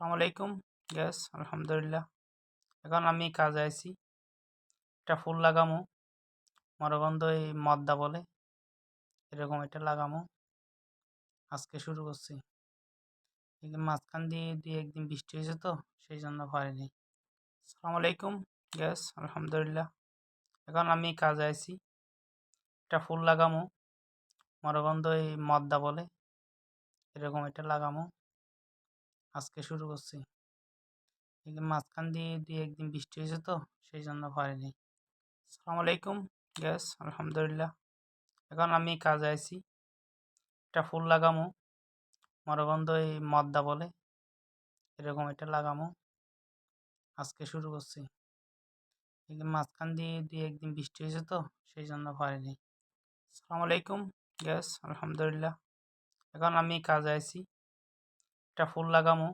আসসালামু আলাইকুম। গ্যাস আলহামদুলিল্লাহ। এখন আমি কাজে আইছি। একটা ফুল লাগামু। মনে করেন তো এই মদ্দা বলে, এরকম এটা লাগামু। আজকে শুরু করছি। এই মাঝখান দিয়ে দিয়ে একদিন বৃষ্টি হয়েছে তো, সেই জন্য পারিনি। আসসালামু আলাইকুম। গ্যাস আলহামদুলিল্লাহ। এখন আমি কাজে আইছি। একটা ফুল লাগামু। মনে করেন তো এই মদ্দা বলে, এরকম এটা লাগামু। আজকে শুরু করছি। এই মাঝখান দিয়ে দিয়ে একদিন বৃষ্টি হয়েছে তো, সেই জন্য পারিনি। আসসালামু আলাইকুম। গ্যাস আলহামদুলিল্লাহ। এখন আমি কাজে আইছি। একটা ফুল লাগামু। মনে করেন তো এই মদ্দা বলে, এরকম এটা লাগামু। আজকে শুরু করছি। এই মাঝখান দিয়ে দিয়ে একদিন বৃষ্টি হয়েছে তো, সেই জন্য পারিনি। আসসালামু আলাইকুম। গ্যাস আলহামদুলিল্লাহ। এখন আমি কাজে আইছি। একটা ফুল লাগামু।